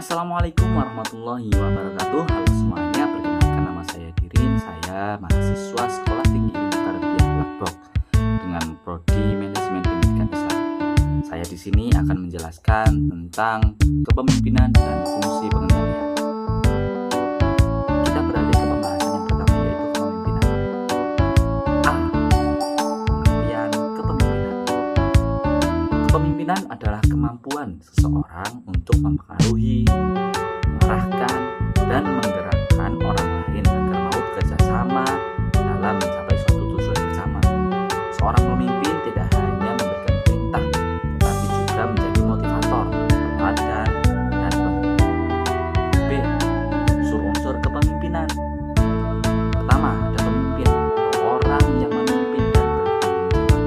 Assalamualaikum warahmatullahi wabarakatuh. Halo semuanya, perkenalkan nama saya Dirin. Saya mahasiswa Sekolah Tinggi Ilmu Tarbiyah Blackbox dengan prodi Manajemen Pendidikan Islam. Saya di sini akan menjelaskan tentang kepemimpinan dan fungsi pengendalian. Kita beralih ke pembahasan yang pertama, yaitu kepemimpinan. A. Pengertian kepemimpinan. Kepemimpinan adalah kemampuan seseorang untuk mempengaruhi, mengarahkan, dan menggerakkan orang lain agar mau bekerja sama dalam mencapai suatu tujuan bersama. Seorang pemimpin tidak hanya memberikan perintah, tetapi juga menjadi motivator, teladan, dan pemimpin. B. Unsur-unsur kepemimpinan. Pertama, ada pemimpin atau orang yang memimpin dan bertanggung jawab.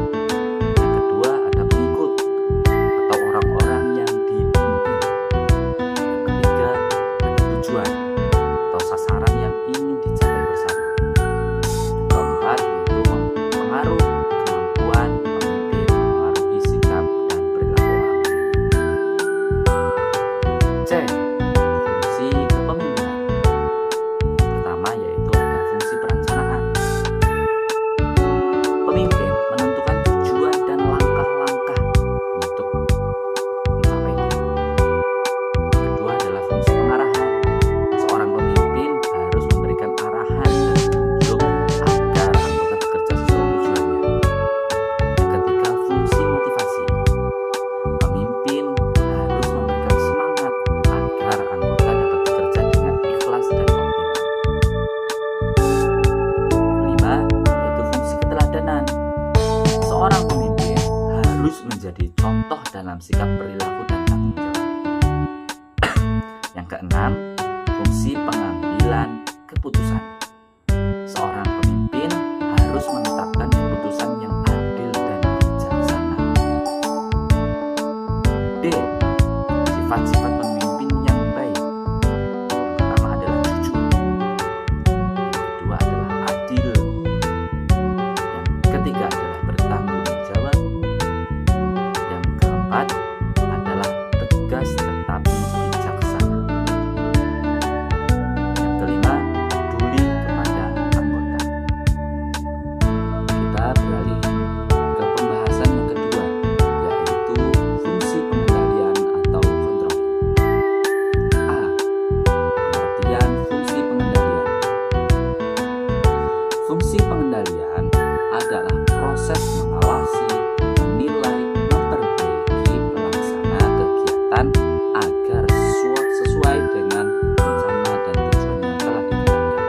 Yang kedua, ada pengikut atau orang-orang yang dipimpin. Yang ketiga, ada tujuan atau sasaran yang ingin dicapai bersama. Yang keempat, yaitu pengaruh, kemampuan pemimpin mempengaruhi sikap dan perilaku orang lain. C. Fungsi kepemimpinan. Yang pertama, yaitu ada fungsi perencanaan. Pemimpin menentukan tujuan dan langkah-langkah untuk mencapainya. Yang kedua adalah fungsi pengarahan. Seorang pemimpin harus memberikan arahan dan petunjuk agar anggota bekerja sesuai tujuannya. Yang ketiga, fungsi motivasi. Pemimpin harus memberikan semangat agar anggota dapat bekerja dengan ikhlas dan optimal. Kelima, yaitu fungsi keteladanan. Seorang pemimpin harus menjadi contoh dalam sikap, perilaku, dan tanggung jawab. Yang keenam, fungsi pengambilan keputusan. Seorang pemimpin harus menetapkan keputusan yang adil dan bijaksana. D. Sifat-sifat pemimpin yang baik. Yang pertama adalah jujur. Yang kedua adalah adil. Yang ketiga adalah bertanggung jawab. Yang keempat adalah tegas tetapi bijaksana. Yang kelima, peduli kepada anggota. Kita beralih ke pembahasan yang kedua, yaitu fungsi pengendalian atau kontrol. A. Pengertian fungsi pengendalian. Fungsi pengendalian adalah proses mengawasi, menilai, memperbaiki pelaksana kegiatan agar sesuai dengan rencana dan tujuan yang telah ditetapkan.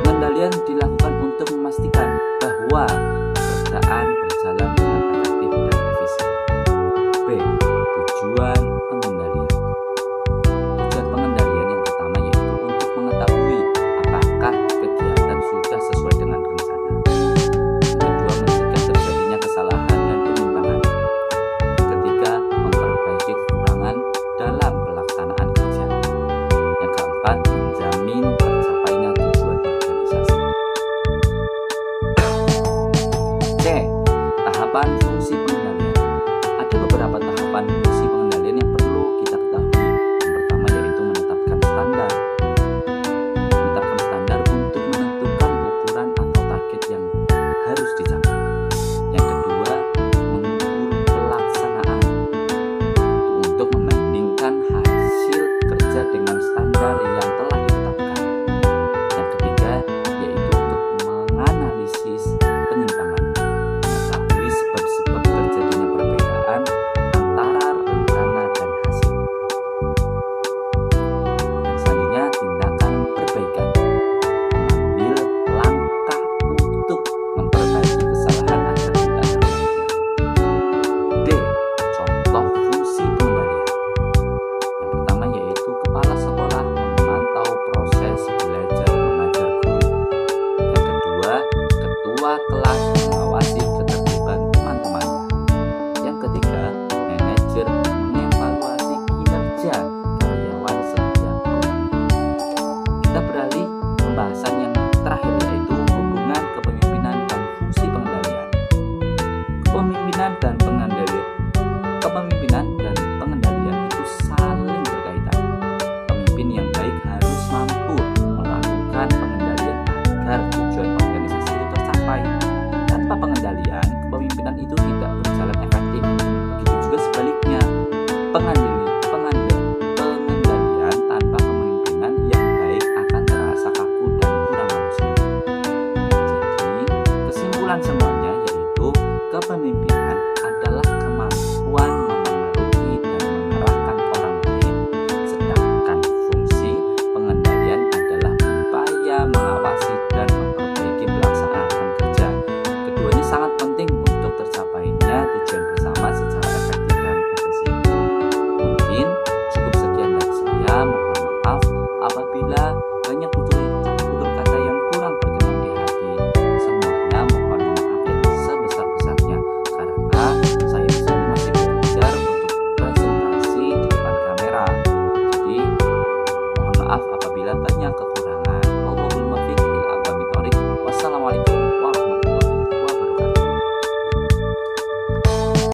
Pengendalian dilakukan untuk memastikan bahwa pekerjaan berjalan dengan efektif dan efisien. B. Tujuan pengendalian. Tujuan pengendalian yang pertama yaitu untuk mengetahui apakah kegiatan sudah sesuai dengan rencana. Yang kedua, mencegah terjadinya kesalahan dan penyimpangan. Yang ketiga, memperbaiki Pengantin